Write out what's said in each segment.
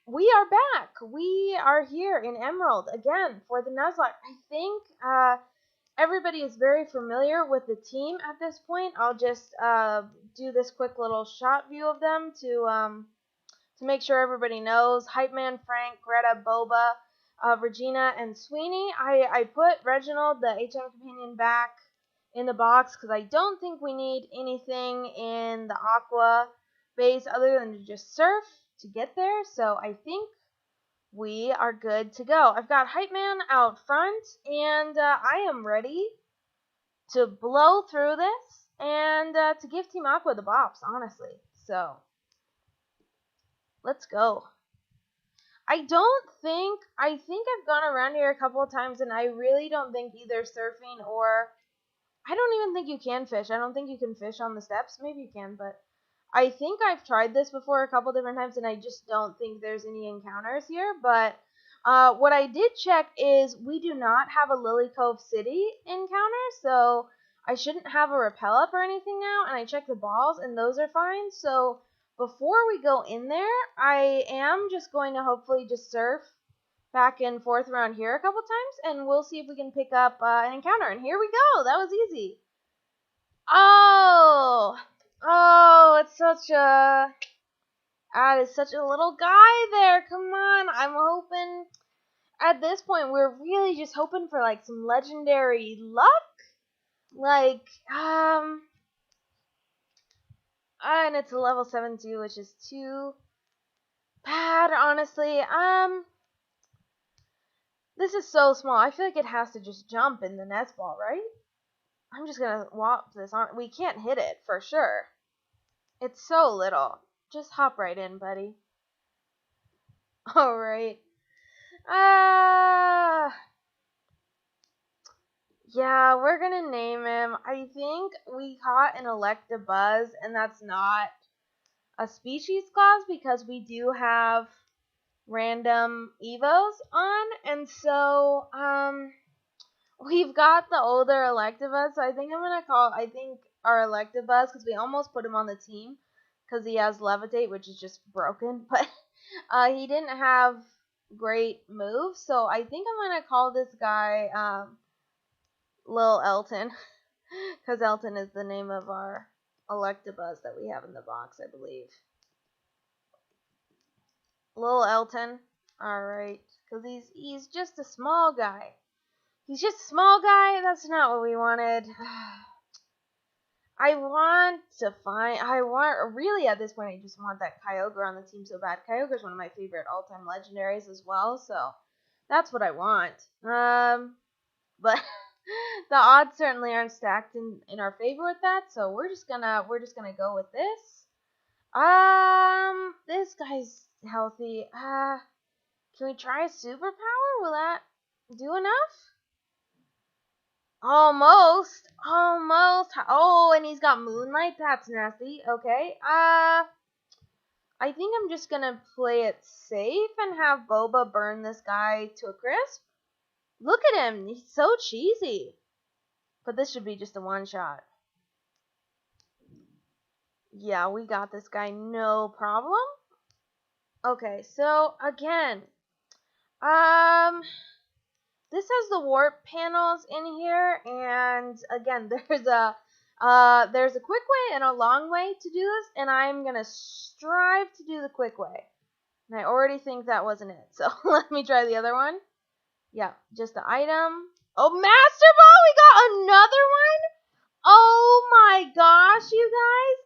we are back. We are here in Emerald again for the Nuzlocke. I think everybody is very familiar with the team at this point. I'll just do this quick little shot view of them to make sure everybody knows. Hype Man, Frank, Greta, Boba, Regina, and Sweeney. I put Reginald, the HM companion, back in the box because I don't think we need anything in the Aqua base other than to just surf to get there. So I think we are good to go. I've got Hype Man out front, and I am ready to blow through this and to give Team Aqua the bops, honestly. So let's go. I think I've gone around here a couple of times, and I really don't think either surfing or, I don't even think you can fish. I don't think you can fish on the steps. Maybe you can, but I think I've tried this before a couple different times, and I just don't think there's any encounters here. But what I did check is we do not have a Lily Cove City encounter, so I shouldn't have a rappel up or anything now. And I checked the balls, and those are fine. So before we go in there, I am just going to hopefully just surf back and forth around here a couple times, and we'll see if we can pick up an encounter. And here we go. That was easy. Oh, it's such a, it's such a little guy there. Come on. I'm hoping, at this point, we're really just hoping for, like, some legendary luck. Like, and it's a level 7 too, which is too bad, honestly. This is so small. I feel like it has to just jump in the nest ball, right? I'm just gonna whop this on. We can't hit it, for sure. It's so little. Just hop right in, buddy. Alright. Yeah, we're gonna name him. I think we caught an Electabuzz, and that's not a species clause because we do have random evos on, and so we've got the older Electabuzz, so I think our Electabuzz, because we almost put him on the team because he has Levitate, which is just broken, but he didn't have great moves, so I think I'm gonna call this guy Lil Elton, because Elton is the name of our Electabuzz that we have in the box, I believe. Lil Elton, alright, because he's just a small guy. He's just a small guy. That's not what we wanted. Really at this point, I just want that Kyogre on the team so bad. Kyogre's one of my favorite all-time legendaries as well, so that's what I want. But the odds certainly aren't stacked in our favor with that, so we're just gonna go with this. This guy's healthy. Can we try a superpower? Will that do enough? Almost. Oh, and he's got Moonlight. That's nasty. Okay. I think I'm just gonna play it safe and have Boba burn this guy to a crisp. Look at him. He's so cheesy. But this should be just a one-shot. Yeah, we got this guy. No problem. Okay, so again, this has the warp panels in here, and again, there's a quick way and a long way to do this, and I'm gonna strive to do the quick way. And I already think that wasn't it, so let me try the other one. Yeah, just the item. Oh, Master Ball! We got another one? Oh my gosh, you guys!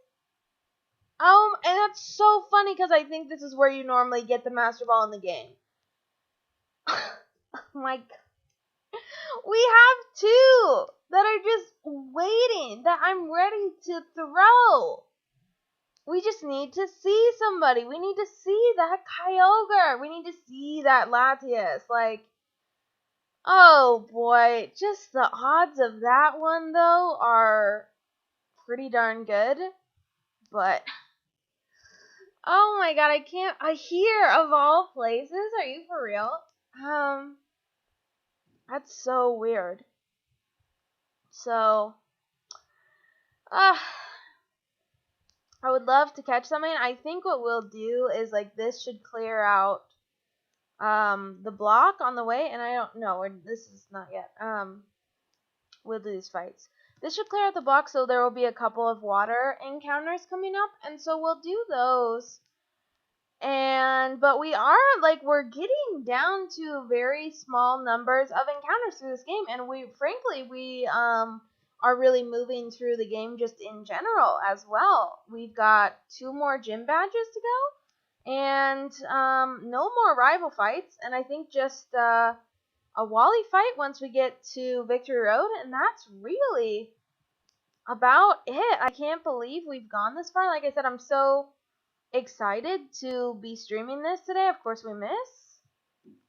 And that's so funny because I think this is where you normally get the Master Ball in the game. Oh my god. We have two that are just waiting, that I'm ready to throw. We just need to see somebody. We need to see that Kyogre. We need to see that Latias. Like, oh boy. Just the odds of that one, though, are pretty darn good. But, oh my god, I hear of all places. Are you for real? That's so weird. So, I would love to catch something. I think what we'll do is, like, this should clear out the block on the way, and I don't know, this is not yet. We'll do these fights. This should clear out the block, so there will be a couple of water encounters coming up, and so we'll do those. But we are, like, we're getting down to very small numbers of encounters through this game, and frankly, we are really moving through the game just in general as well. We've got 2 more gym badges to go, and no more rival fights, and I think just a Wally fight once we get to Victory Road, and that's really about it. I can't believe we've gone this far. Like I said, I'm so excited to be streaming this today. Of course we miss.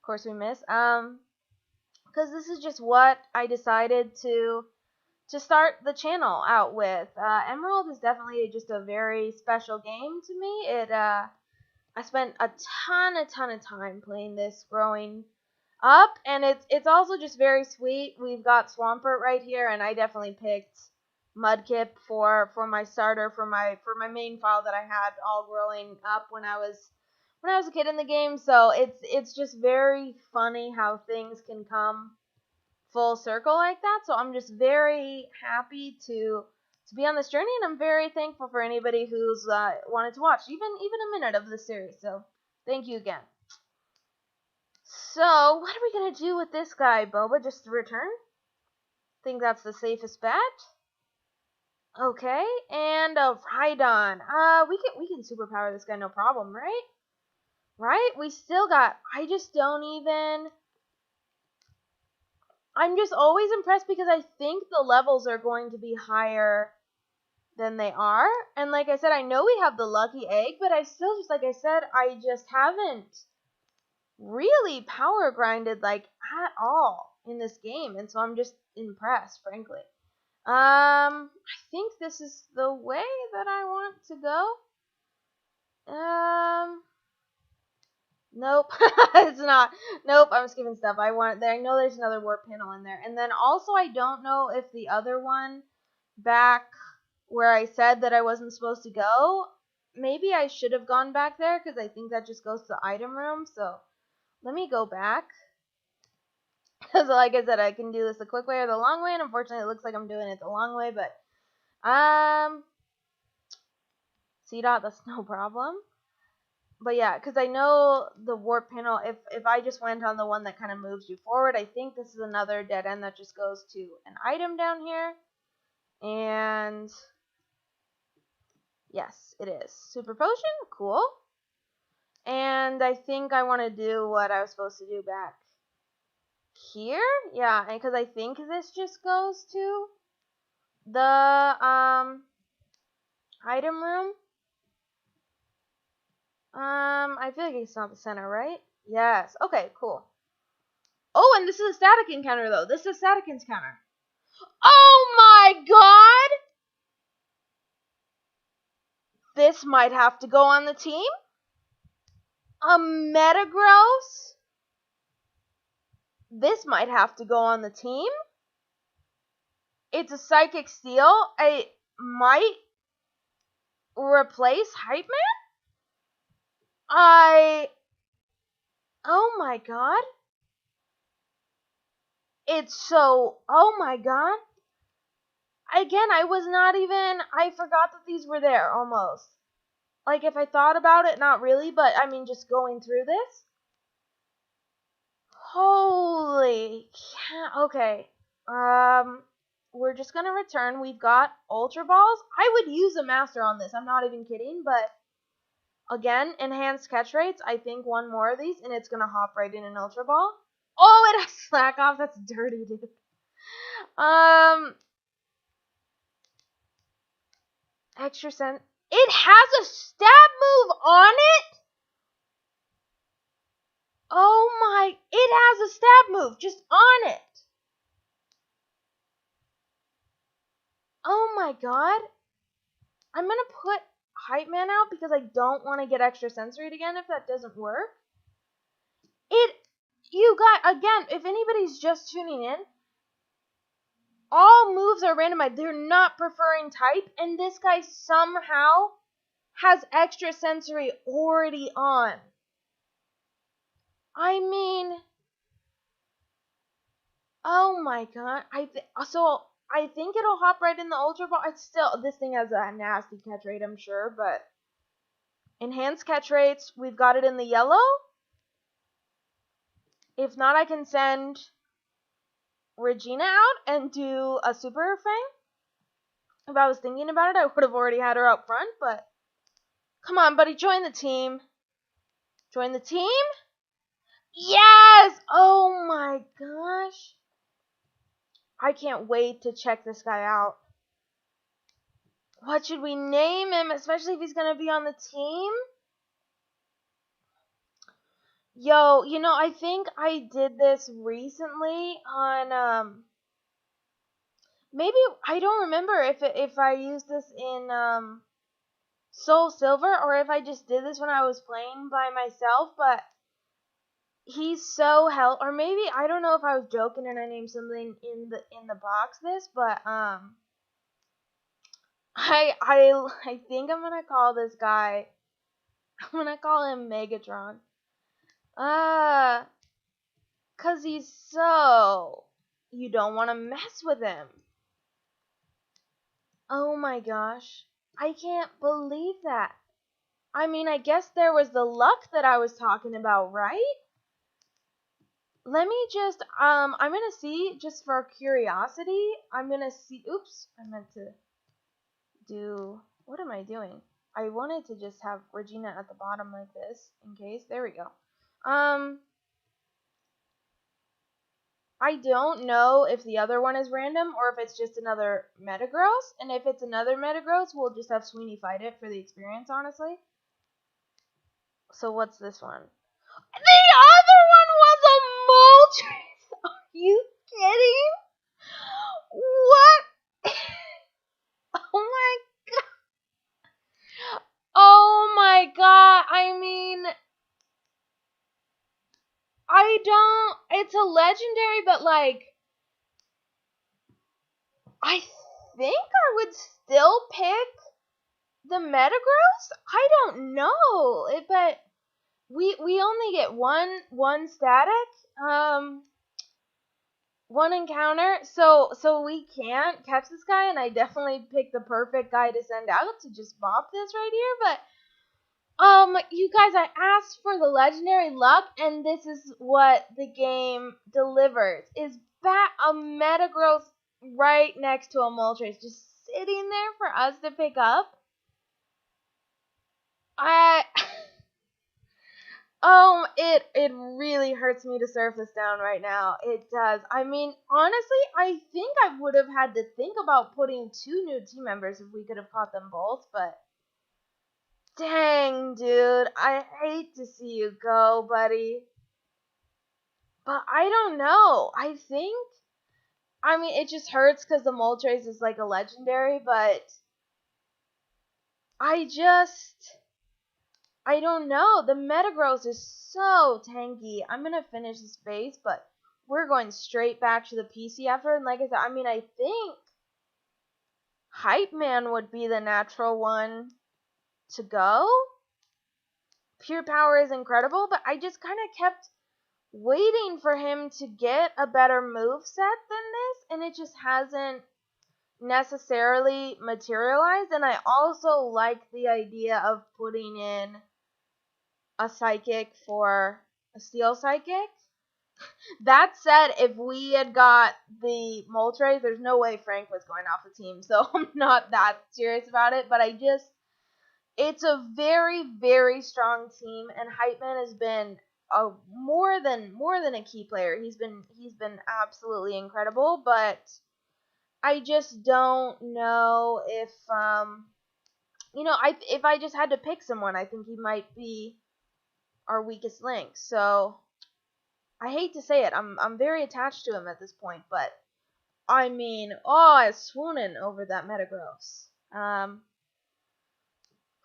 Because this is just what I decided to start the channel out with. Emerald is definitely just a very special game to me. I spent a ton of time playing this growing up, and it's also just very sweet. We've got Swampert right here, and I definitely picked Mudkip for my starter, for my main file that I had all growing up when I was a kid in the game. So it's just very funny how things can come full circle like that. So I'm just very happy to be on this journey, and I'm very thankful for anybody who's wanted to watch even a minute of this series. So thank you again. So what are we gonna do with this guy, Boba? Just return? Think that's the safest bet. Okay, and a Rhydon. We can superpower this guy, no problem, right? Right? We still got. I'm just always impressed because I think the levels are going to be higher than they are. And like I said, I know we have the lucky egg, but I still just, like I said, I just haven't really power grinded like at all in this game, and so I'm just impressed, frankly. I think this is the way that I want to go. Nope, it's not. Nope, I'm skipping stuff. I know there's another warp panel in there, and then also I don't know if the other one back where I said that I wasn't supposed to go, maybe I should have gone back there, because I think that just goes to the item room. So let me go back. So like I said, I can do this the quick way or the long way, and unfortunately it looks like I'm doing it the long way, but C-Dot, that's no problem. But yeah, because I know the warp panel, if I just went on the one that kind of moves you forward, I think this is another dead end that just goes to an item down here. And yes, it is. Super Potion, cool. And I think I want to do what I was supposed to do back here. Yeah, because I think this just goes to the item room. I feel like it's not the center, right? Yes. Okay, cool. Oh, and this is a static encounter, though. This is a static encounter. Oh my god! This might have to go on the team. A Metagross. This might have to go on the team. It's a Psychic Steel. It might replace Hype Man? Oh my god. Oh my god. Again, I forgot that these were there, almost. Like, if I thought about it, not really, but, I mean, just going through this. Holy cow. Okay. We're just gonna return. We've got Ultra Balls. I would use a Master on this. I'm not even kidding, but again, enhanced catch rates. I think one more of these, and it's gonna hop right in an Ultra Ball. Oh, it has Slack Off. That's dirty, dude. Extra Sense. It has a stab move on it? Oh my, it has a stab move just on it. Oh my god. I'm gonna put Hype Man out because I don't want to get Extra Sensory again if that doesn't work. Again, if anybody's just tuning in, all moves are randomized. They're not preferring type, and this guy somehow has extra sensory already on. I mean, oh my god. I think it'll hop right in the Ultra Ball. It's still, this thing has a nasty catch rate, I'm sure, but enhanced catch rates, we've got it in the yellow. If not, I can send Regina out and do a Super Fang. If I was thinking about it, I would have already had her up front, but come on, buddy, join the team. Join the team? Yes! Oh my gosh. I can't wait to check this guy out. What should we name him, especially if he's going to be on the team? Yo, you know, I think I did this recently on, maybe, I don't remember if I used this in, Soul Silver, or if I just did this when I was playing by myself, but he's so or maybe, I don't know if I was joking and I named something in the box this, but, I think I'm gonna call this guy, I'm gonna call him Megatron. 'Cause he's so, you don't want to mess with him. Oh my gosh. I can't believe that. I mean, I guess there was the luck that I was talking about, right? Let me just, I'm gonna see, just for curiosity, I'm gonna see, oops, I meant to do, what am I doing? I wanted to just have Regina at the bottom like this, in case, there we go. I don't know if the other one is random or if it's just another Metagross, and if it's another Metagross, we'll just have Sweeney fight it for the experience, honestly. So what's this one? The other one was a Moltres! Are you kidding? What? Oh my god. Oh my god. I mean, it's a legendary, but like, I think I would still pick the Metagross? I don't know. But we only get one static, one encounter, so we can't catch this guy, and I definitely picked the perfect guy to send out to just bop this right here, but you guys, I asked for the legendary luck, and this is what the game delivers. Is a Metagross right next to a Moltres, just sitting there for us to pick up. It really hurts me to surf this down right now. It does. I mean, honestly, I think I would have had to think about putting 2 new team members if we could have caught them both, but dang, dude, I hate to see you go, buddy. But I don't know. I mean, it just hurts because the Moltres is like a legendary, but I don't know. The Metagross is so tanky. I'm going to finish this base, but we're going straight back to the PC after. And like I said, I mean, I think Hype Man would be the natural one to go. Pure Power is incredible, but I just kind of kept waiting for him to get a better moveset than this, and it just hasn't necessarily materialized. And I also like the idea of putting in a Psychic for a Steel Psychic. That said, if we had got the Moltres, there's no way Frank was going off the team, so I'm not that serious about it, but it's a very, very strong team, and Hypeman has been more than a key player. He's been absolutely incredible, but I just don't know if if I just had to pick someone, I think he might be our weakest link. So I hate to say it, I'm very attached to him at this point, but I mean, I'm swooning over that Metagross.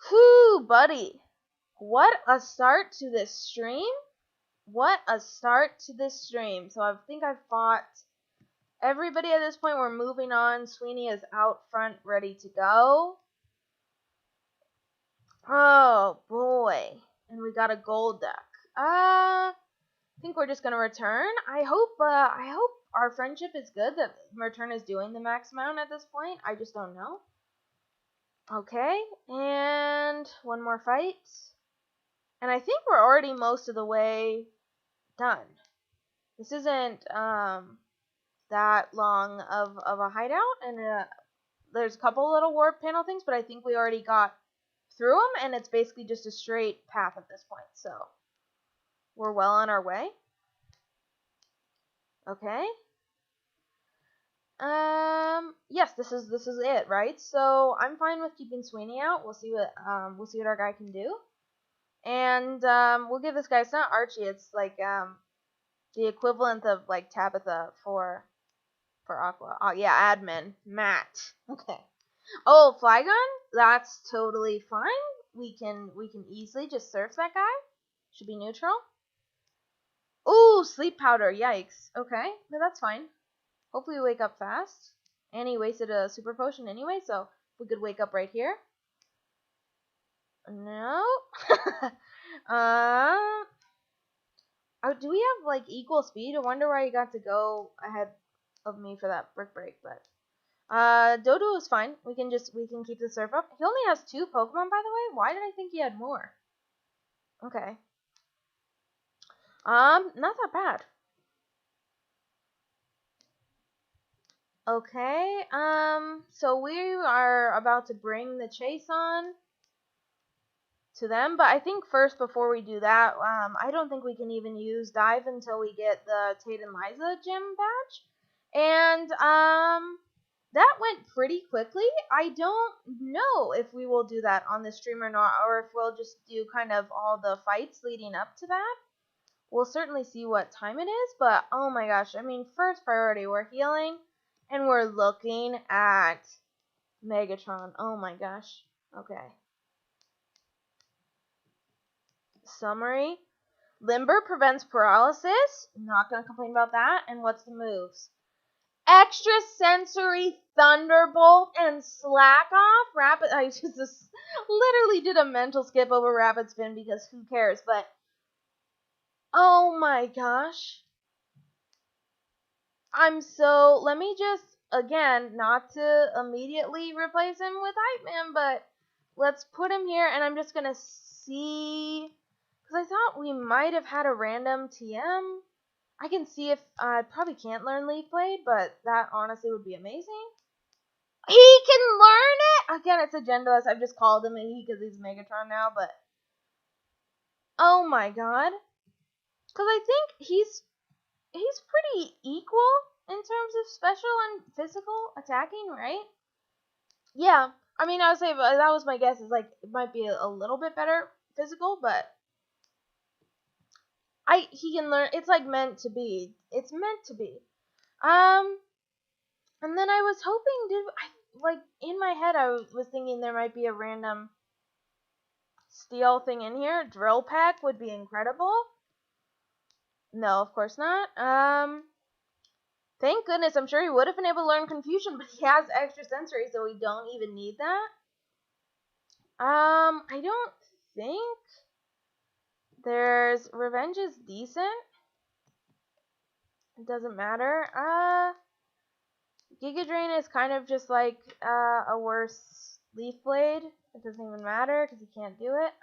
Whew, buddy. What a start to this stream. What a start to this stream. So I think I've fought everybody at this point. We're moving on. Sweeney is out front, ready to go. Oh boy. And we got a gold deck. I think we're just gonna return. I hope our friendship is good, that return is doing the max amount at this point. I just don't know. Okay, and one more fight. And I think we're already most of the way done. This isn't that long of a hideout, and there's a couple little warp panel things, but I think we already got through them, and it's basically just a straight path at this point, so we're well on our way. Okay. Yes, this is it, right? So I'm fine with keeping Sweeney out. We'll see what our guy can do, and we'll give this guy, it's not Archie, it's like the equivalent of like Tabitha for Aqua. Oh yeah, admin Matt. Okay. Oh, Flygon, that's totally fine. We can easily just surf that guy. Should be neutral. Ooh, sleep powder. Yikes. Okay, no, that's fine. Hopefully we wake up fast. And he wasted a super potion anyway, so we could wake up right here. No. Do we have like equal speed? I wonder why he got to go ahead of me for that brick break, but Dodo is fine. We can keep the surf up. He only has 2 Pokemon, by the way. Why did I think he had more? Okay. Not that bad. Okay, so we are about to bring the chase on to them, but I think first, before we do that, I don't think we can even use dive until we get the Tate and Liza gym badge, and that went pretty quickly. I don't know if we will do that on the stream or not, or if we'll just do kind of all the fights leading up to that. We'll certainly see what time it is, but oh my gosh, I mean, first priority, we're healing, and we're looking at Megatron. Oh my gosh. Okay. Summary. Limber prevents paralysis. Not going to complain about that. And what's the moves? Extra sensory Thunderbolt and Slack Off. Rapid. I just literally did a mental skip over Rapid Spin because who cares? But oh my gosh. Let me just, again, not to immediately replace him with Hype Man, but let's put him here, and I'm just going to see, because I thought we might have had a random TM. I can see if, I probably can't learn Leaf Blade, but that honestly would be amazing. He can learn it! Again, it's Agendas. I've just called him a he because he's Megatron now, but oh my god. Because I think he's pretty equal in terms of special and physical attacking, right? Yeah, I mean, I would say that was my guess. Is like it might be a little bit better physical, but he can learn. It's like meant to be. It's meant to be. And then I was hoping in my head I was thinking there might be a random steel thing in here. Drill Pack would be incredible. No, of course not. Thank goodness, I'm sure he would have been able to learn Confusion, but he has extra sensory, so we don't even need that. I don't think there's Revenge is decent. It doesn't matter. Giga Drain is kind of just like a worse Leaf Blade. It doesn't even matter because he can't do it.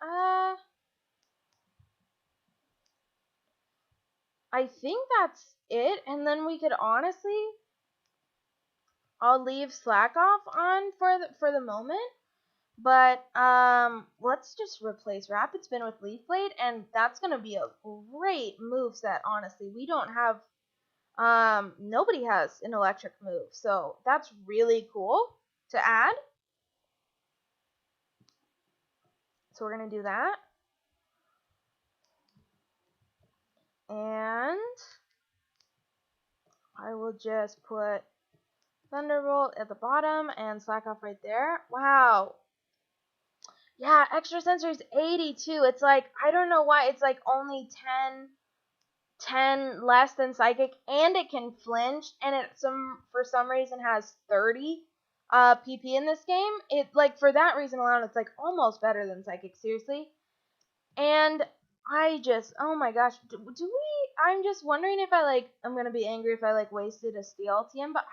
I think that's it, and then we could honestly, I'll leave Slack Off on for the moment, but let's just replace Rapid Spin with Leaf Blade, and that's gonna be a great moveset. Honestly, we don't have nobody has an electric move, so that's really cool to add. So we're gonna do that. And I will just put Thunderbolt at the bottom and Slack Off right there. Wow. Yeah, extra sensory is 82. It's like, I don't know why, it's like only 10 less than Psychic, and it can flinch, and it for some reason has 30 PP in this game. It, like, for that reason alone, it's, like, almost better than Psychic, seriously. And I just, oh my gosh, I'm just wondering if I'm gonna be angry if I, wasted a Steel TM, but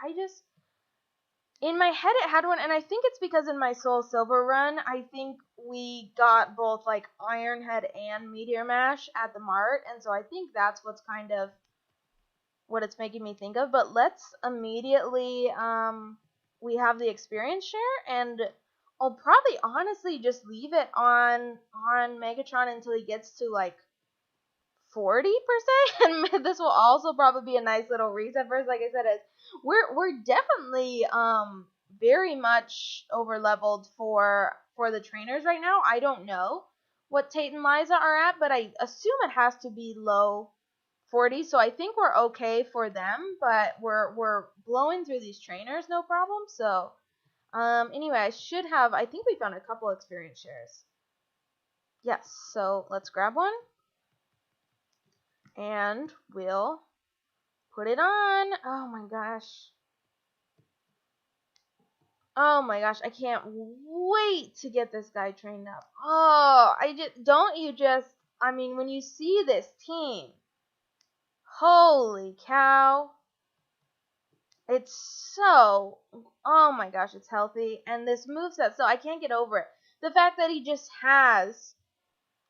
in my head it had one, and I think it's because in my Soul Silver run, I think we got both, Iron Head and Meteor Mash at the Mart, and so I think that's what's kind of what it's making me think of. But let's immediately, we have the experience share, and I'll probably honestly just leave it on Megatron until he gets to 40 per se, and this will also probably be a nice little reset first. Like I said, we're definitely very much over leveled for the trainers right now. I don't know what Tate and Liza are at, but I assume it has to be low 40, so I think we're okay for them, but we're blowing through these trainers no problem. So anyway, I think we found a couple experience shares. Yes, so let's grab one. And we'll put it on. Oh my gosh. Oh my gosh, I can't wait to get this guy trained up. Oh, I mean, when you see this team, holy cow. It's so, oh my gosh, it's healthy. And this moveset, so I can't get over it. The fact that he just has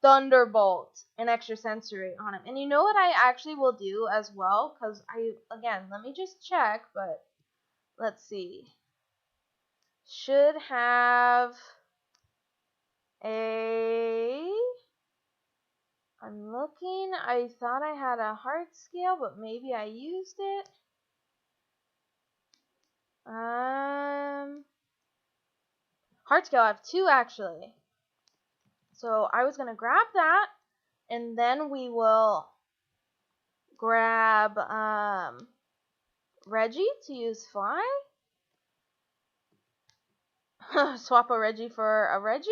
Thunderbolt and Extrasensory on him. And you know what I actually will do as well? Because again, let me just check, but let's see. Should have I'm looking, I thought I had a heart scale, but maybe I used it. Heart scale, I have 2 actually. So I was gonna grab that, and then we will grab Reggie to use Fly. Swap a Reggie for a Reggie.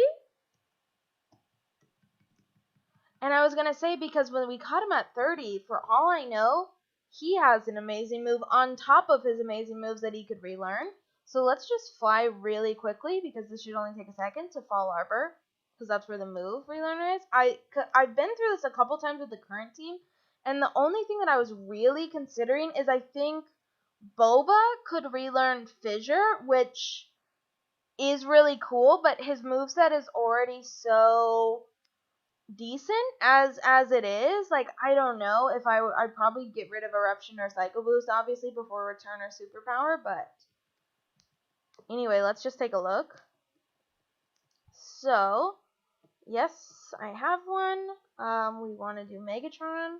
And I was gonna say, because when we caught him at 30, for all I know, he has an amazing move on top of his amazing moves that he could relearn. So let's just fly really quickly, because this should only take a second to Fall Arbor, because that's where the move relearner is. I've been through this a couple times with the current team, and the only thing that I was really considering is I think Boba could relearn Fissure, which is really cool, but his moveset is already so decent as it is. I don't know if I'd probably get rid of Eruption or Psycho Boost, obviously, before Return or Superpower, but anyway, let's just take a look. So, yes, I have one. We want to do Megatron.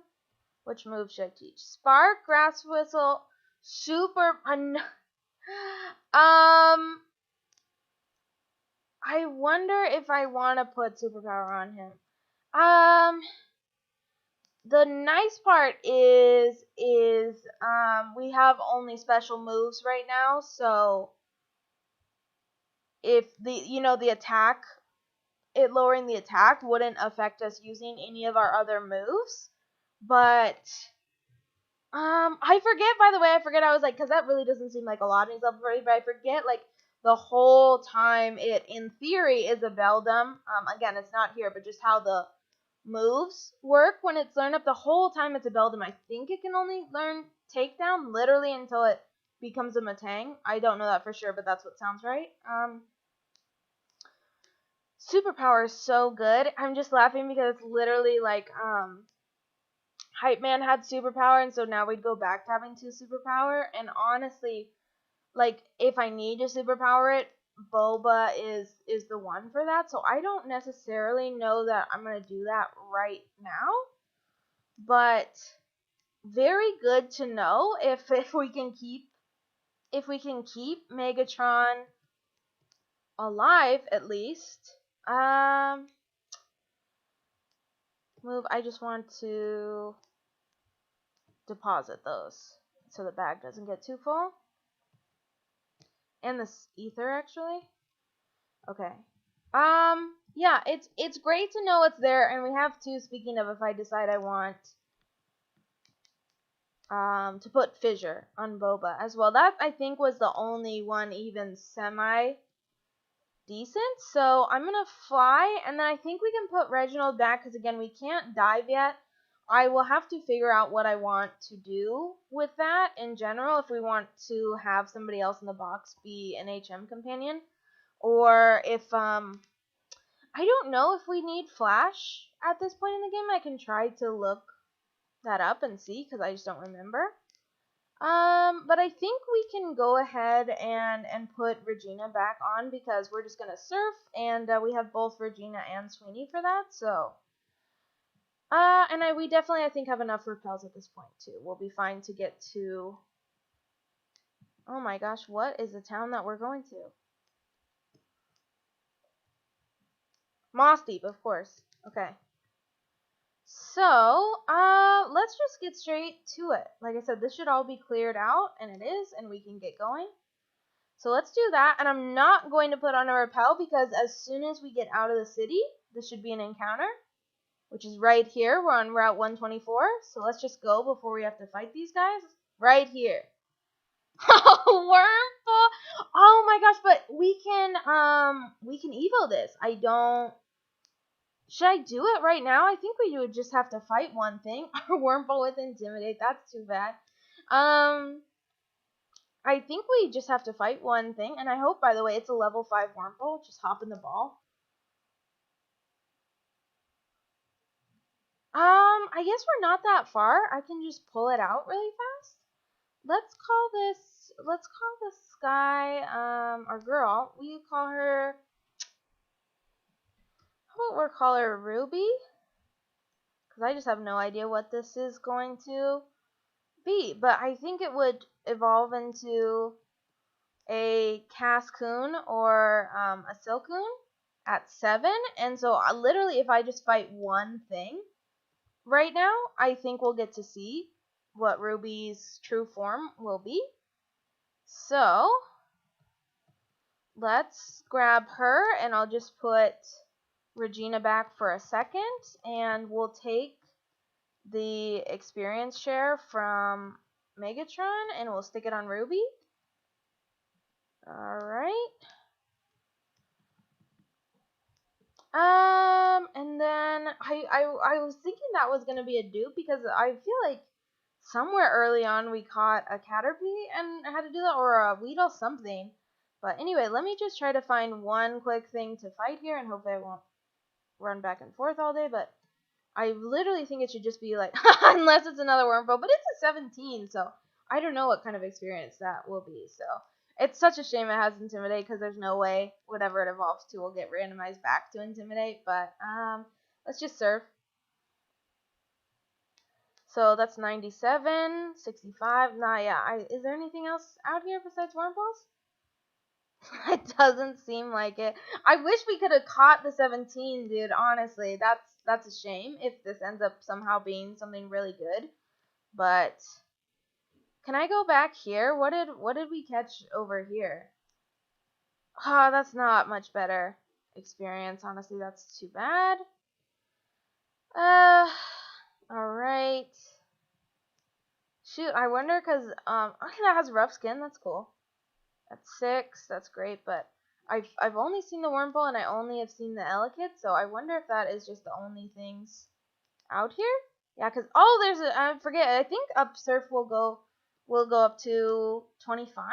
Which move should I teach? Spark, Grass Whistle, Super... I wonder if I want to put Superpower on him. The nice part is we have only special moves right now, so if the attack, lowering the attack wouldn't affect us using any of our other moves. But I forget I was like, because that really doesn't seem like a lot in his level 30, but I forget the whole time it in theory is a Beldum. Again, it's not here, but just how the moves work when it's learned up, the whole time it's a Beldum. I think it can only learn Takedown literally until it becomes a Matang. I don't know that for sure, but that's what sounds right. Superpower is so good. I'm just laughing because it's literally Hype Man had Superpower, and so now we'd go back to having 2 Superpower, and honestly, if I need to Superpower it, Boba is the one for that. So I don't necessarily know that I'm going to do that right now, but very good to know if we can keep Megatron alive at least. Move, I just want to deposit those so the bag doesn't get too full. And this ether, actually. Okay. Yeah, it's great to know it's there, and we have 2, speaking of, if I decide I want to put Fissure on Boba as well. That, I think, was the only one even semi decent. So I'm going to fly, and then I think we can put Reginald back, because again, we can't dive yet. I will have to figure out what I want to do with that in general, if we want to have somebody else in the box be an HM companion, or if, I don't know if we need Flash at this point in the game. I can try to look that up and see, because I just don't remember. But I think we can go ahead and put Regina back on, because we're just gonna surf, and we have both Regina and Sweeney for that. So, and we definitely, I think, have enough repels at this point too. We'll be fine to get to. Oh my gosh, what is the town that we're going to? Moss Deep, of course. Okay. So, let's just get straight to it. Like I said, this should all be cleared out, and it is, and we can get going. So let's do that, and I'm not going to put on a repel, because as soon as we get out of the city, this should be an encounter, which is right here. We're on Route 124, so let's just go before we have to fight these guys. Right here. Oh, Wormful! Oh my gosh, but we can evo this. Should I do it right now? I think we would just have to fight one thing. Our Wormful with Intimidate, that's too bad. I think we just have to fight one thing, and I hope, by the way, it's a level 5 Wormful. Just hop in the ball. I guess we're not that far. I can just pull it out really fast. Let's call this guy, our girl. We call her, how about we call her Ruby? Because I just have no idea what this is going to be. But I think it would evolve into a Cascoon or a Silcoon at 7. And so literally, if I just fight one thing right now, I think we'll get to see what Ruby's true form will be. So let's grab her, and I'll just put Regina back for a second, and we'll take the experience share from Megatron, and we'll stick it on Ruby. Alright. And then I was thinking that was gonna be a dupe, because I feel like somewhere early on we caught a Caterpie and had to do that, or a Weedle something. But anyway, let me just try to find one quick thing to fight here, and hopefully I won't run back and forth all day. But I literally think it should just be like, unless it's another Wormful, but it's a 17, so I don't know what kind of experience that will be. So it's such a shame it has Intimidate, because there's no way whatever it evolves to will get randomized back to Intimidate. But let's just surf. So that's 97, 65. Nah, yeah. Is there anything else out here besides Wormfuls? It doesn't seem like it. I wish we could have caught the 17, dude. Honestly, that's a shame if this ends up somehow being something really good. But can I go back here? What did we catch over here? Ah, that's not much better experience. Honestly, that's too bad. All right. Shoot, I wonder, cause okay, that has rough skin. That's cool. That's 6. That's great, but I've only seen the Wormful, and I only have seen the Elekid, so I wonder if that is just the only things out here. Yeah, cause there's a, I forget. I think up surf will go up to 25.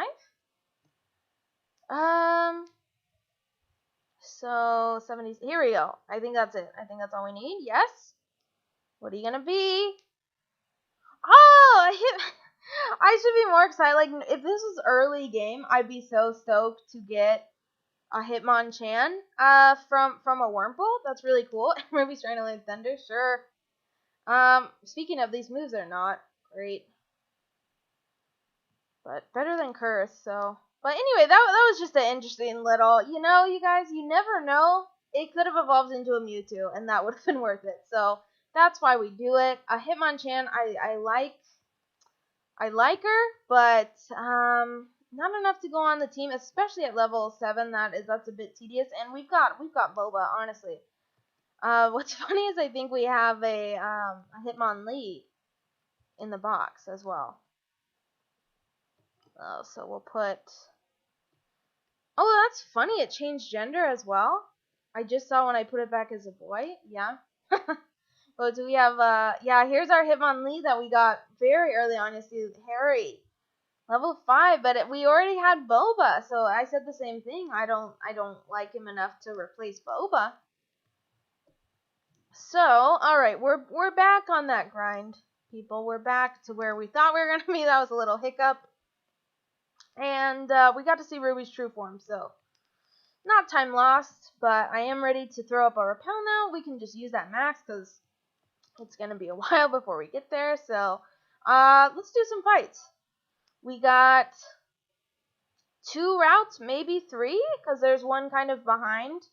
So 70s. Here we go. I think that's it. I think that's all we need. Yes. What are you gonna be? Oh, I should be more excited. Like, if this was early game, I'd be so stoked to get a Hitmonchan from a Wormful. That's really cool. Ruby's trying to learn Thunder. Sure. Speaking of, these moves are not great, but better than Curse. So, but anyway, that was just an interesting little. You guys, you never know. It could have evolved into a Mewtwo, and that would have been worth it. So that's why we do it. A Hitmonchan, I like her, but not enough to go on the team, especially at level 7. That's a bit tedious, and we've got Boba, honestly. What's funny is I think we have a Hitmonlee. in the box as well. Oh, so we'll put... Oh, that's funny. It changed gender as well. I just saw when I put it back as a boy. Yeah. But do we have, yeah, here's our Hitmonlee that we got very early on. You see Harry, level 5, but we already had Boba, so I said the same thing. I don't like him enough to replace Boba. So, alright, we're back on that grind, people. We're back to where we thought we were going to be. That was a little hiccup. And we got to see Ruby's true form, so not time lost, but I am ready to throw up a repel now. We can just use that max because it's going to be a while before we get there. So let's do some fights. We got 2 routes, maybe 3, because there's one kind of behind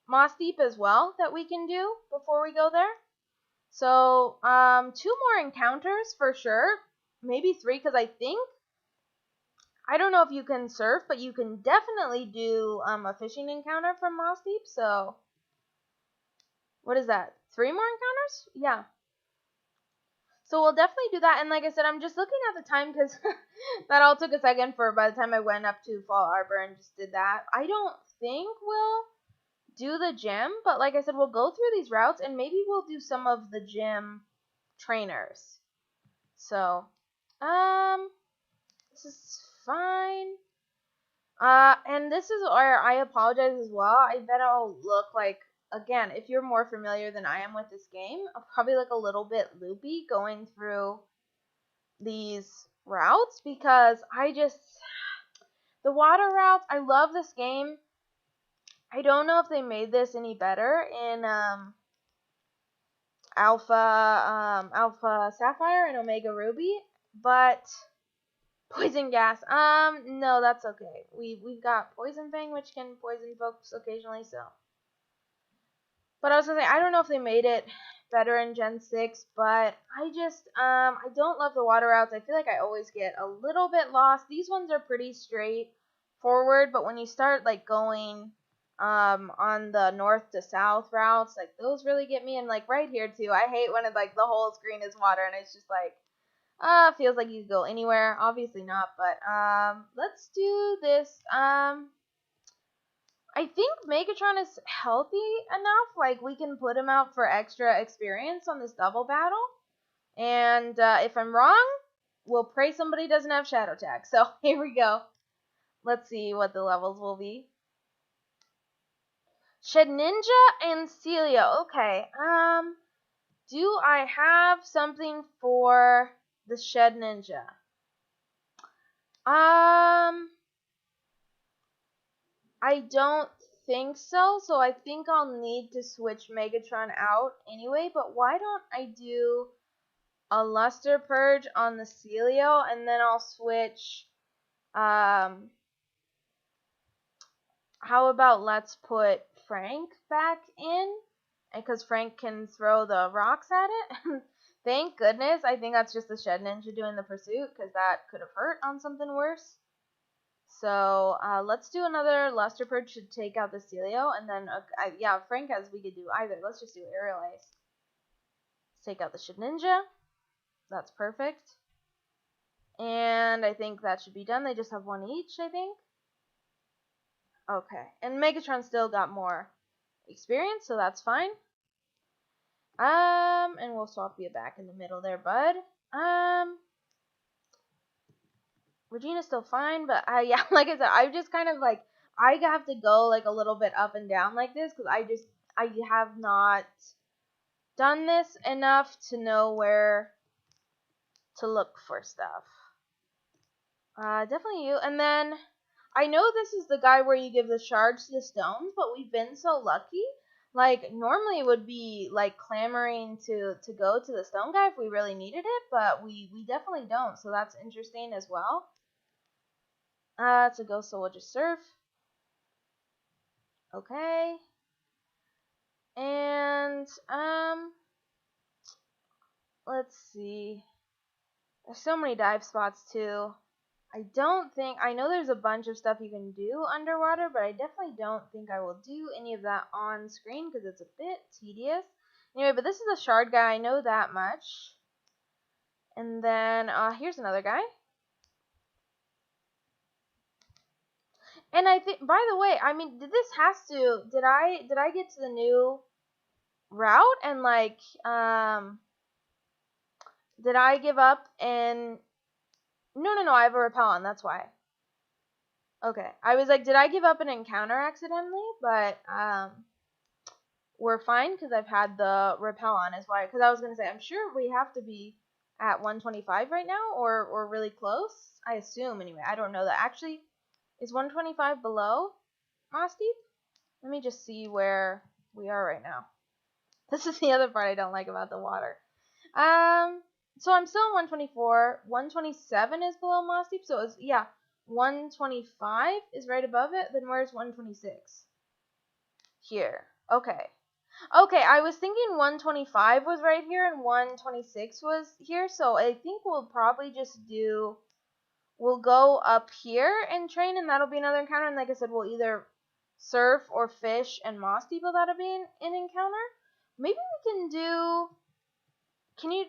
Moss Deep as well that we can do before we go there. So 2 more encounters for sure, maybe 3, because I don't know if you can surf, but you can definitely do a fishing encounter from Moss Deep. So what is that? 3 more encounters? Yeah. So we'll definitely do that. And like I said, I'm just looking at the time because that all took a second for by the time I went up to Fall Arbor and just did that. I don't think we'll do the gym, but like I said, we'll go through these routes and maybe we'll do some of the gym trainers. So, this is fine. And this is where I apologize as well. I bet I'll look like, again, if you're more familiar than I am with this game, I'll probably look a little bit loopy going through these routes because the water routes, I love this game. I don't know if they made this any better in Alpha Sapphire and Omega Ruby, but Poison Gas, no, that's okay. We've got Poison Fang, which can poison folks occasionally, so. But I was gonna say, I don't know if they made it better in Gen 6, but I don't love the water routes. I feel like I always get a little bit lost. These ones are pretty straightforward, but when you start, like, going, on the north to south routes, like, those really get me, and, like, right here, too. I hate when, like, the whole screen is water, and it's just, like, feels like you could go anywhere. Obviously not, but, let's do this, I think Megatron is healthy enough, like, we can put him out for extra experience on this double battle, and, if I'm wrong, we'll pray somebody doesn't have Shadow Tag, so, here we go. Let's see what the levels will be. Shed Ninja and Celia. Okay. Do I have something for the Shed Ninja? I don't think so. So I think I'll need to switch Megatron out anyway. But why don't I do a Luster Purge on the Celio and then I'll switch. How about let's put Frank back in, because Frank can throw the rocks at it. Thank goodness. I think that's just the Shed Ninja doing the pursuit, because that could have hurt on something worse. So let's do another Luster Purge to take out the Celio, and then, yeah, Frank, as we could do either. Let's just do Aerial Ice. Let's take out the Shed Ninja. That's perfect. And I think that should be done. They just have one each, I think. Okay, and Megatron still got more experience, so that's fine. And we'll swap you back in the middle there, bud. Regina's still fine, but yeah, like I said, I just kind of like, I have to go like a little bit up and down like this, because I have not done this enough to know where to look for stuff. Definitely you, and then I know this is the guy where you give the shards to the stones, but we've been so lucky. Like, normally it would be, like, clamoring to go to the stone guy if we really needed it, but we definitely don't, so that's interesting as well. To go, so we'll just surf. Okay. And, let's see. There's so many dive spots, too. I know there's a bunch of stuff you can do underwater, but I definitely don't think I will do any of that on screen because it's a bit tedious. Anyway, but this is a shard guy, I know that much. And then here's another guy. And I think, by the way, I mean, did I get to the new route and like, did I give up and, no, I have a repel on, that's why. Okay, I was like, did I give up an encounter accidentally? But, we're fine, because I've had the repel on, is why, because I was going to say, I'm sure we have to be at 125 right now, or really close, I assume, anyway, I don't know that. Actually, is 125 below Moss Deep? Let me just see where we are right now. This is the other part I don't like about the water. So I'm still in 124. 127 is below Moss Deep, so it's, yeah, 125 is right above it. Then where's 126? Here. Okay. Okay, I was thinking 125 was right here and 126 was here, so I think we'll probably just we'll go up here and train, and that'll be another encounter, and like I said, we'll either surf or fish and Moss Depot, that'll be an encounter. Maybe we can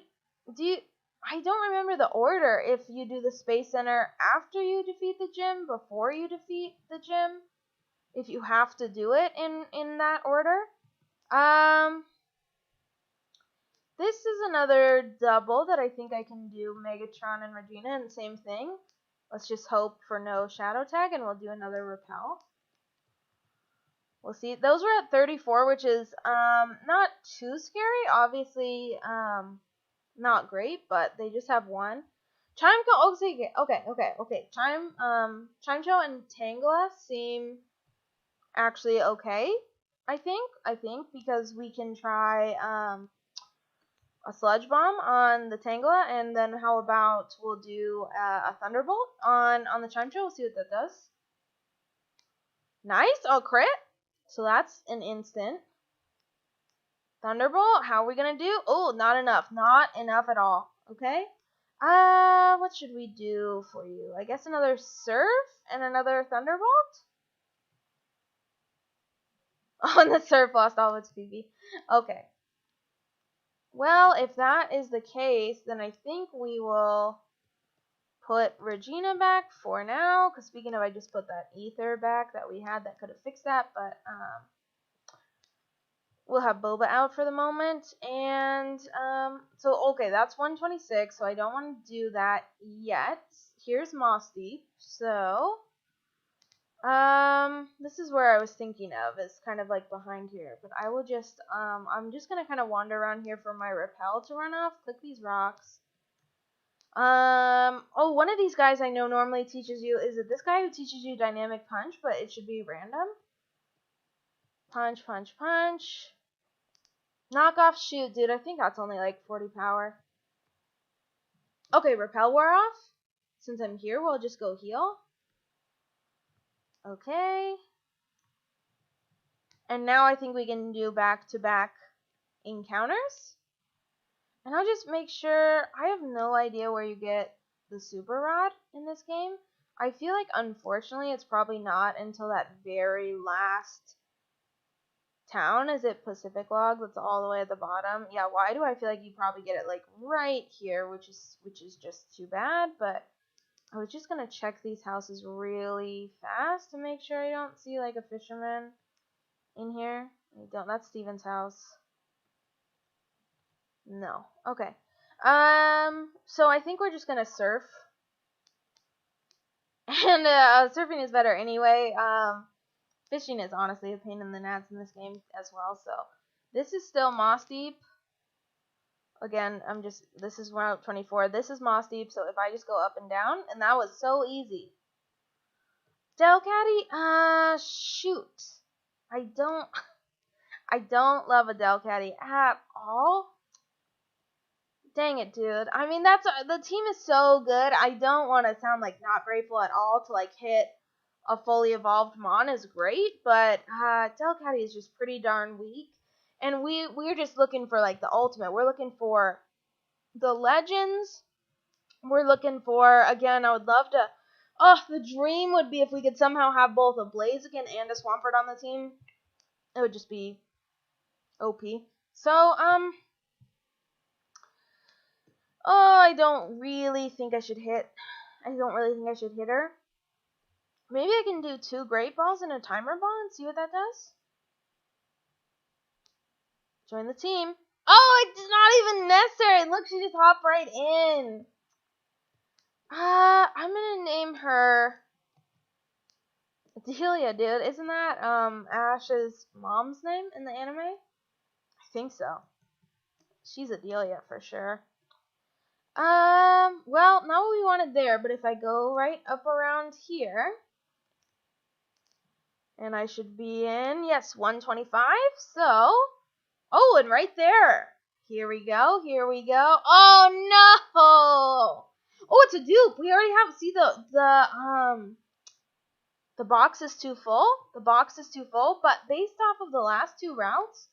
I don't remember the order, if you do the Space Center after you defeat the gym, before you defeat the gym, if you have to do it in that order. This is another double that I think I can do Megatron and Regina, and same thing. Let's just hope for no shadow tag, and we'll do another repel. We'll see. Those were at 34, which is not too scary. Obviously, not great, but they just have one. Okay. Chimcho and Tangela seem actually okay. I think because we can try a Sludge Bomb on the Tangela, and then how about we'll do a Thunderbolt on the Chimcho. We'll see what that does. Nice, oh, crit. So that's an instant. Thunderbolt, how are we gonna do? Oh, not enough at all. Okay. What should we do for you? I guess another Surf and another Thunderbolt. Oh, and the Surf lost all of its PP. Okay. Well, if that is the case, then I think we will put Regina back for now, because speaking of, I just put that Ether back that we had that could have fixed that, but we'll have Boba out for the moment. And so okay, that's 126, so I don't want to do that yet. Here's Moss Deep, so this is where I was thinking of, is kind of like behind here, but I will just I'm just gonna kind of wander around here for my repel to run off. Click these rocks. Oh, one of these guys I know normally teaches you, is it this guy who teaches you dynamic punch, but it should be random. Punch, punch, punch. Knock off shoot, dude. I think that's only like 40 power. Okay, repel wore off. Since I'm here, we'll just go heal. Okay. And now I think we can do back-to-back encounters. And I'll just make sure, I have no idea where you get the Super Rod in this game. I feel like, unfortunately, it's probably not until that very last town. Is it Pacific Log? That's all the way at the bottom. Yeah, why do I feel like you probably get it like right here, which is just too bad, but I was just gonna check these houses really fast to make sure I don't see like a fisherman in here. I don't. That's Steven's house. No. Okay. So I think we're just gonna surf. And surfing is better anyway. Fishing is honestly a pain in the nuts in this game as well. So this is still Moss Deep. Again, this is Route 24. This is Moss Deep. So if I just go up and down, and that was so easy. Delcatty, shoot. I don't love a Delcatty at all. Dang it, dude. I mean, the team is so good. I don't want to sound like not grateful at all to like hit a fully evolved Mon is great, but Delcatty is just pretty darn weak. And we're just looking for like the ultimate. We're looking for the legends. We're looking for, again, I would love to, the dream would be if we could somehow have both a Blaziken and a Swampert on the team. It would just be OP. So, Oh, I don't really think I should hit. I don't really think I should hit her. Maybe I can do 2 great balls and a timer ball and see what that does. Join the team. Oh, it's not even necessary. Look, she just hopped right in. I'm gonna name her Delia, dude. Isn't that Ash's mom's name in the anime? I think so. She's a Delia for sure. Well, not what we wanted there, but if I go right up around here, and I should be in, yes, 125, so, oh, and right there. Here we go, here we go. Oh, no! Oh, it's a dupe. We already have, see the box is too full. The box is too full, but based off of the last 2 routes,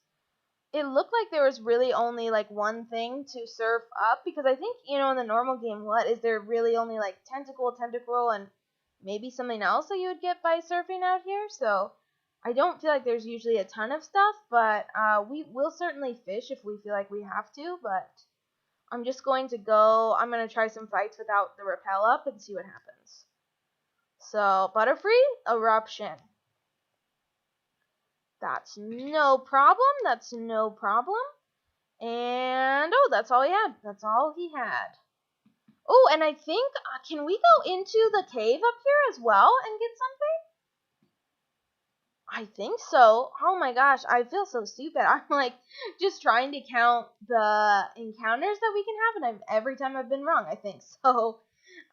it looked like there was really only like one thing to surf up, because I think, in the normal game, what is there really only like tentacle, and maybe something else that you would get by surfing out here? So I don't feel like there's usually a ton of stuff, but we will certainly fish if we feel like we have to. But I'm just going to I'm going to try some fights without the rappel up and see what happens. So Butterfree, Eruption. That's no problem. That's no problem. And, oh, that's all he had. That's all he had. Oh, and I think, can we go into the cave up here as well and get something? I think so. Oh my gosh, I feel so stupid. I'm like just trying to count the encounters that we can have, and every time I've been wrong, I think. So,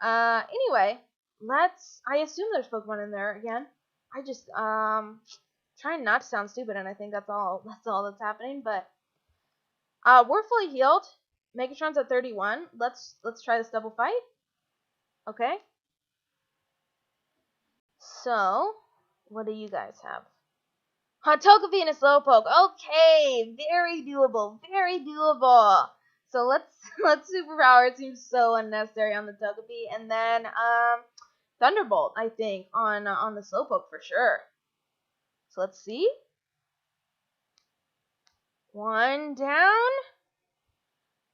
anyway, I assume there's Pokemon in there again. I just, trying not to sound stupid, and I think that's all that's happening, but we're fully healed. Megatron's at 31. Let's try this double fight. Okay. So, what do you guys have? Togepi and a Slowpoke. Okay, very doable. Very doable. So let's superpower. It seems so unnecessary on the Togepi, and then Thunderbolt, I think, on the Slowpoke for sure. So let's see. 1 down.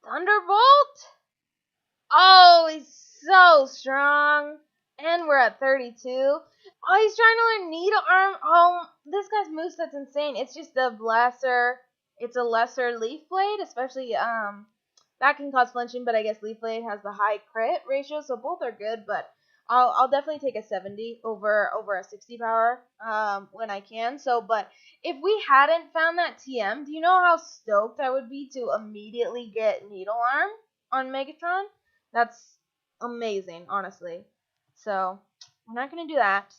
Thunderbolt. Oh, he's so strong. And we're at 32. Oh, he's trying to learn Needle Arm. Oh, this guy's moveset's insane. It's just it's a lesser Leaf Blade, especially, that can cause flinching, but I guess Leaf Blade has the high crit ratio, so both are good, but I'll definitely take a 70 over a 60 power, when I can. So, but if we hadn't found that TM, do you know how stoked I would be to immediately get Needle Arm on Megatron? That's amazing, honestly. So, we're not going to do that.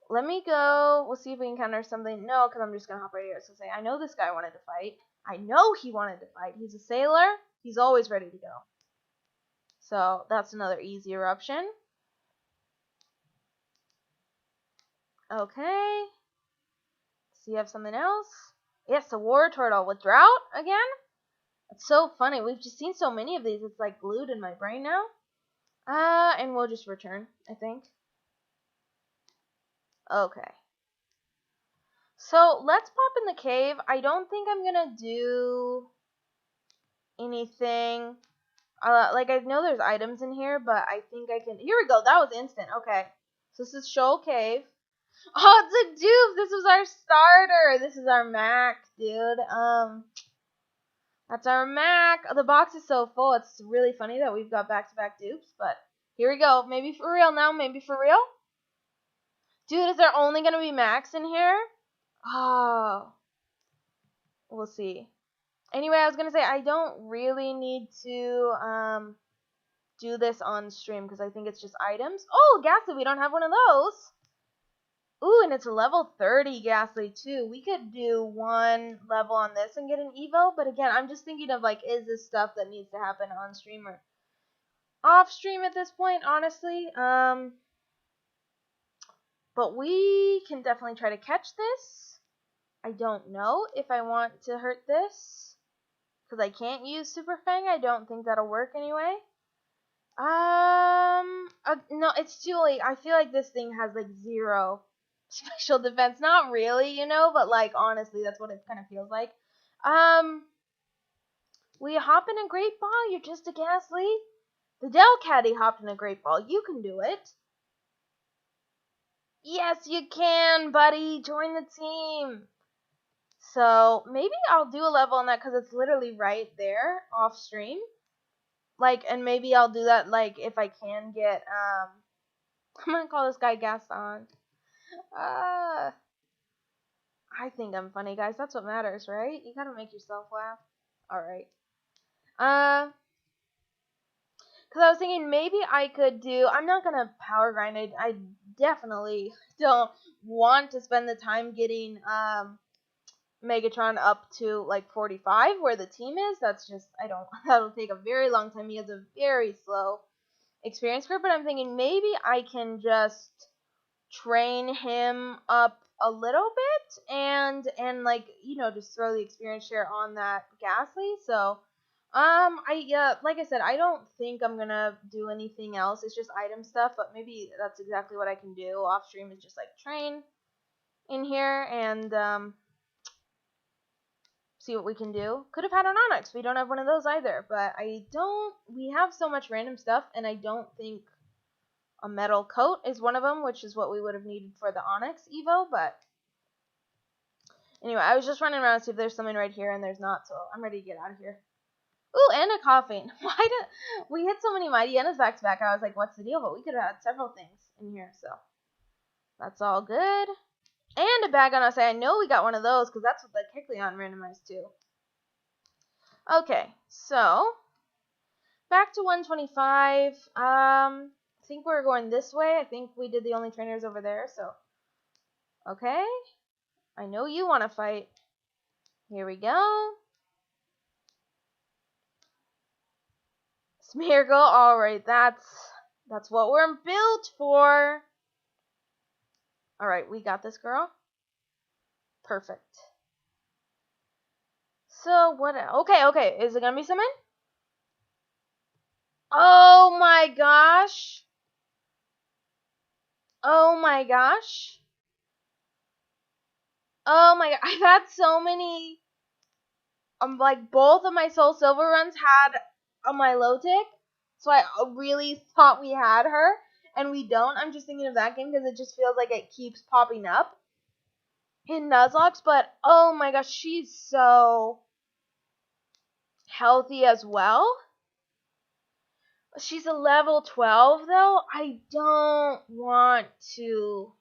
Let me go. We'll see if we can counter something. No, because I'm just going to hop right here. So say, I know this guy wanted to fight. I know he wanted to fight. He's a sailor. He's always ready to go. So, that's another easy eruption. Okay. So you have something else? Yes, a war turtle with drought again? It's so funny. We've just seen so many of these. It's like glued in my brain now. And we'll just return, I think. Okay. So let's pop in the cave. I don't think I'm gonna do anything. Like, I know there's items in here, but I think I can. Here we go. That was instant. Okay. So this is Shoal Cave. Oh, it's a dupe. This was our starter. This is our Mac, dude. That's our Mac. The box is so full. It's really funny that we've got back-to-back dupes, but here we go. Maybe for real now. Maybe for real. Dude, is there only gonna be Macs in here? Oh. We'll see. Anyway, I was gonna say I don't really need to do this on stream because I think it's just items. Oh, Ghastly, we don't have one of those. Ooh, and it's a level 30 Ghastly too. We could do 1 level on this and get an Evo, but again, I'm just thinking of like, is this stuff that needs to happen on stream or off stream at this point, honestly. But we can definitely try to catch this. I don't know if I want to hurt this because I can't use Super Fang. I don't think that'll work anyway. No, it's too late. I feel like this thing has like 0 special defense. Not really, but like honestly, that's what it kind of feels like. Will you hop in a great ball? You're just a Ghastly. The Del Caddy hopped in a great ball. You can do it. Yes, you can, buddy. Join the team. So maybe I'll do a level on that because it's literally right there off stream. Like, and maybe I'll do that, like, if I can get, I'm gonna call this guy Gaston. I think I'm funny, guys. That's what matters, right? You gotta make yourself laugh. Alright. Because I was thinking maybe I could do, I'm not gonna power grind. I definitely don't want to spend the time getting, Megatron up to like 45 where the team is. That's just, that'll take a very long time. He has a very slow experience curve, but I'm thinking maybe I can just train him up a little bit and like, just throw the experience share on that Ghastly. So like I said, I don't think I'm gonna do anything else. It's just item stuff, but maybe that's exactly what I can do off stream, is just like train in here and see what we can do. Could have had an Onyx. We don't have one of those either, but we have so much random stuff, and I don't think a metal coat is one of them, which is what we would have needed for the Onyx Evo, but anyway, I was just running around to see if there's something right here, and there's not, so I'm ready to get out of here. Ooh, and a coughing. Why did we hit so many Mighty Ennas back to back? I was like, what's the deal? But we could have had several things in here, so that's all good. And a bag on us. I know we got one of those because that's what the Kecleon randomized to. Okay, so back to 125. I think we're going this way. I think we did the only trainers over there, so okay. I know you want to fight. Here we go. Smeargle. Alright, that's what we're built for. Alright, we got this, girl. Perfect. So, what? Okay. Is it gonna be something? Oh my gosh. Oh my gosh. Oh my god. I've had so many. Like, both of my Soul Silver runs had a Milotic. So I really thought we had her. And we don't. I'm just thinking of that game because it just feels like it keeps popping up in Nuzlocke. But oh my gosh, she's so healthy as well. She's a level 12 though. I don't want to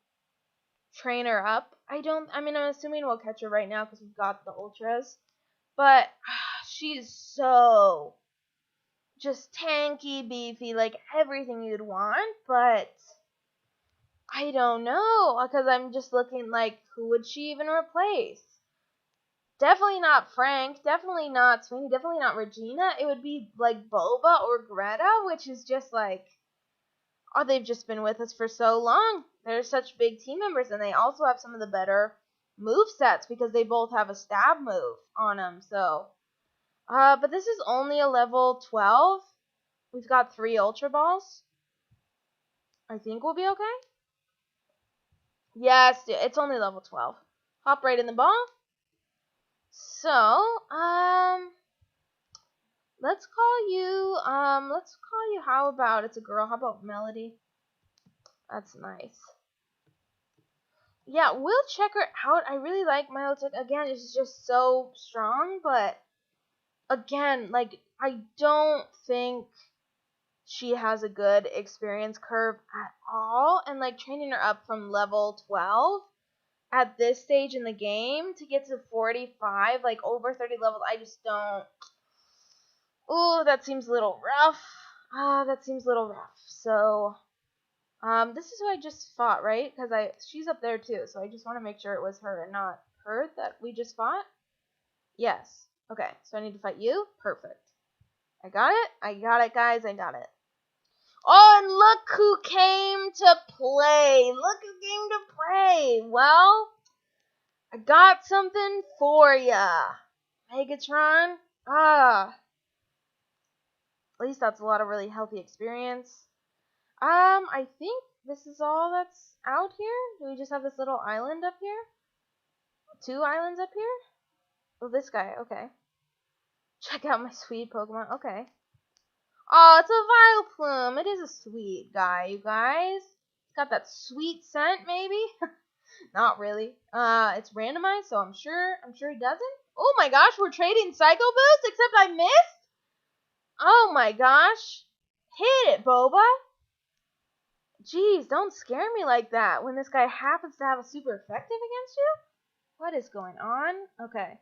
train her up. I'm assuming we'll catch her right now because we've got the Ultras. But she's so just tanky, beefy, like everything you'd want. But I don't know, because I'm just looking like, who would she even replace? Definitely not Frank, definitely not Sweeney, definitely not Regina. It would be like Boba or Greta, which is just like, oh, they've just been with us for so long. They're such big team members, and they also have some of the better move sets because they both have a stab move on them. So, but this is only a level 12. We've got 3 Ultra Balls. I think we'll be okay. Yes, it's only level 12. Hop right in the ball. So, let's call you, how about, it's a girl, how about Melody? That's nice. Yeah, we'll check her out. I really like Milotic. Again, it's just so strong, but again, like, I don't think she has a good experience curve at all, and like training her up from level 12 at this stage in the game to get to 45, like over 30 levels, I just don't. Ooh, that seems a little rough. That seems a little rough. So, this is who I just fought, right? Because she's up there too, so I just want to make sure it was her and not her that we just fought. Yes. Okay, so I need to fight you. Perfect. I got it, guys. I got it. Oh, and look who came to play. Look who came to play. Well, I got something for ya. Megatron. At least that's a lot of really healthy experience. I think this is all that's out here. Do we just have this little island up here? 2 islands up here? Oh, this guy. Okay. Check out my sweet Pokemon. Okay. Oh, it's a Vileplume. It is a sweet guy, you guys. It's got that sweet scent, maybe. Not really. It's randomized, so I'm sure he doesn't. Oh my gosh, we're trading Psycho Boost, except I missed. Oh my gosh. Hit it, Boba. Jeez, don't scare me like that when this guy happens to have a super effective against you. What is going on? Okay.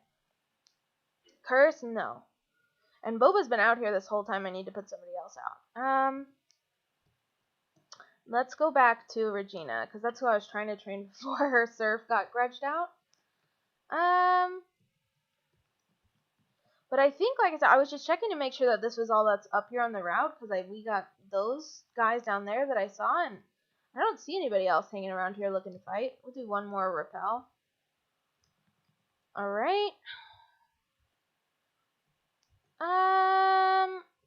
Curse? No. And Boba's been out here this whole time. I need to put somebody else out. Let's go back to Regina, because that's who I was trying to train before her Surf got grudged out. But I think, like I said, I was just checking to make sure that this was all that's up here on the route, because we got those guys down there that I saw, and I don't see anybody else hanging around here looking to fight. We'll do one more repel. Alright.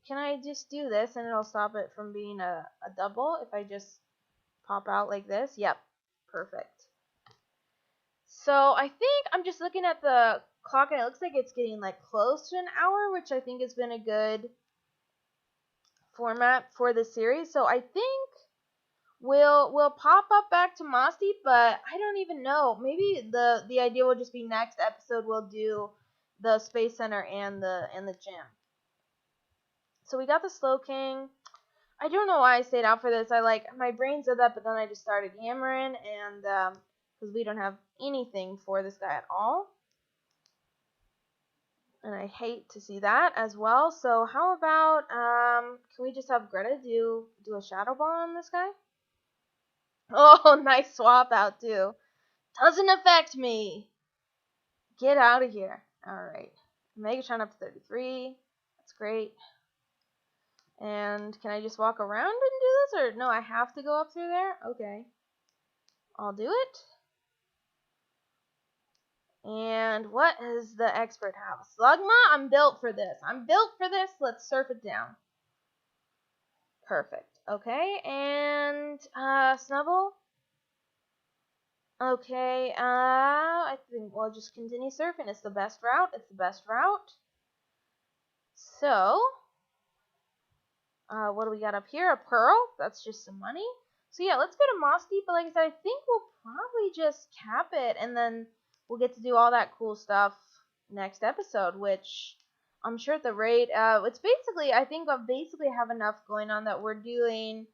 Can I just do this and it'll stop it from being a double if I just pop out like this? Yep. Perfect. So I think I'm just looking at the clock and it looks like it's getting like close to an hour, which I think has been a good format for the series. So I think we'll pop up back to Mossy, but I don't even know. Maybe the idea will just be next episode we'll do the Space Center and the gym. So we got the Slowking. I don't know why I stayed out for this. My brain said that, but then I just started hammering, and because we don't have anything for this guy at all, and I hate to see that as well. So how about can we just have Greta do a Shadow Ball on this guy? Oh, nice swap out too. Doesn't affect me. Get out of here. All right, Megatron up to 33. That's great. And can I just walk around and do this? Or no, I have to go up through there? Okay. I'll do it. And what is the expert house? Slugma? I'm built for this. Let's surf it down. Perfect. Okay, and Snubble? Okay, I think we'll just continue surfing. It's the best route. So, what do we got up here? A pearl? That's just some money. So yeah, let's go to Moss Deep, but like I said, I think we'll probably just cap it, and then we'll get to do all that cool stuff next episode, which I'm sure at the rate, it's basically, I think I basically have enough going on that we're doing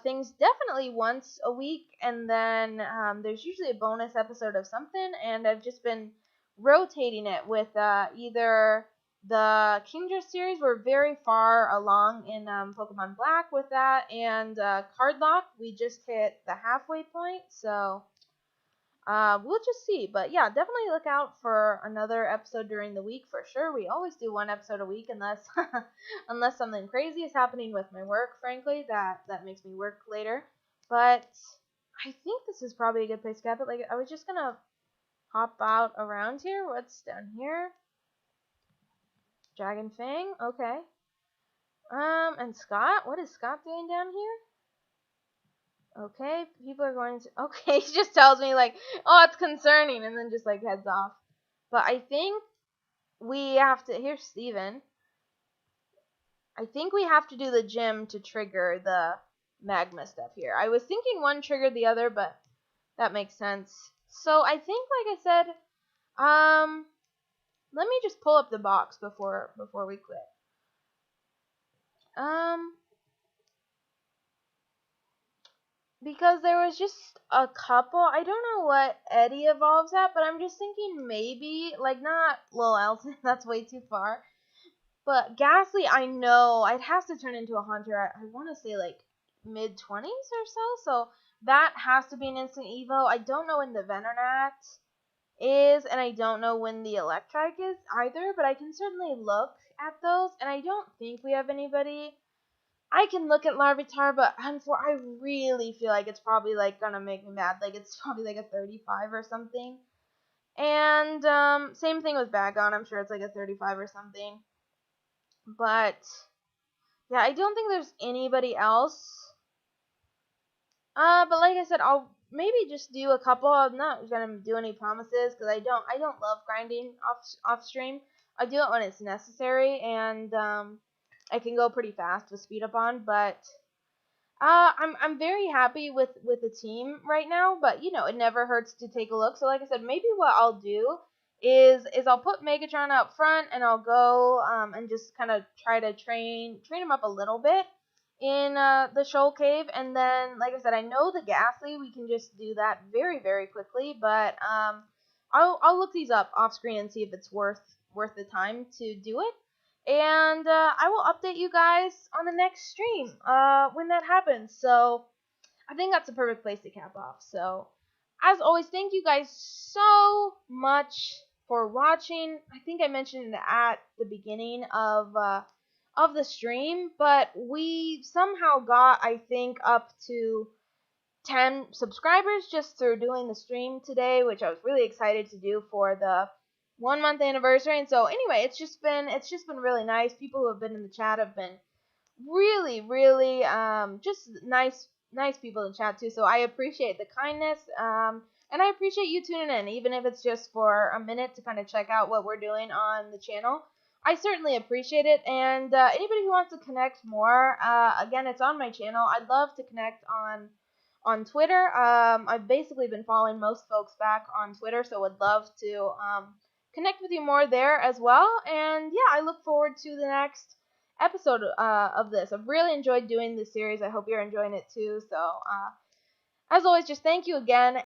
things definitely once a week, and then there's usually a bonus episode of something, and I've just been rotating it with either the Kingdra series. We're very far along in Pokemon Black with that, and Cardlock, we just hit the halfway point, so we'll just see. But yeah, definitely look out for another episode during the week for sure. We always do one episode a week unless unless something crazy is happening with my work, frankly, that makes me work later. But I think this is probably a good place to cap it. Like, I was just gonna hop out around here. What's down here? Dragon Fang, okay. And Scott? What is Scott doing down here? Okay, people are going to... Okay, he just tells me, like, oh, it's concerning, and then just, like, heads off. But I think we have to... Here's Steven. I think we have to do the gym to trigger the magma stuff here. I was thinking one triggered the other, but that makes sense. So I think, like I said, let me just pull up the box before we quit. Because there was just a couple. I don't know what Eddie evolves at, but I'm just thinking maybe, like, not Lil Elton, that's way too far. But Ghastly, I know, it has to turn into a Hunter. I want to say, like, mid-20s or so that has to be an instant Evo. I don't know when the Venonat is, and I don't know when the Electrike is either, but I can certainly look at those, and I don't think we have anybody. I can look at Larvitar, but I really feel like it's probably, like, gonna make me mad. Like, it's probably, like, a 35 or something. And, same thing with Bagon. I'm sure it's, like, a 35 or something. But, yeah, I don't think there's anybody else. But like I said, I'll maybe just do a couple. I'm not gonna do any promises, because I don't love grinding off stream. I do it when it's necessary, and I can go pretty fast with speed up on, but I'm very happy with the team right now, but it never hurts to take a look. So like I said, maybe what I'll do is I'll put Megatron up front, and I'll go and just kind of try to train him up a little bit in the Shoal Cave, and then like I said, I know the Ghastly, we can just do that very very quickly, but I'll look these up off screen and see if it's worth the time to do it. And I will update you guys on the next stream when that happens. So I think that's a perfect place to cap off. So as always, thank you guys so much for watching. I think I mentioned it at the beginning of the stream, but we somehow got, I think, up to 10 subscribers just through doing the stream today, which I was really excited to do for the 1 month anniversary. And so anyway, it's just been really nice. People who have been in the chat have been really just nice people to chat to. So I appreciate the kindness, and I appreciate you tuning in, even if it's just for a minute to kind of check out what we're doing on the channel. I certainly appreciate it, and anybody who wants to connect more, again, it's on my channel. I'd love to connect on Twitter. I've basically been following most folks back on Twitter, so would love to connect with you more there as well. And yeah, I look forward to the next episode of this. I've really enjoyed doing this series. I hope you're enjoying it too. So as always, just thank you again.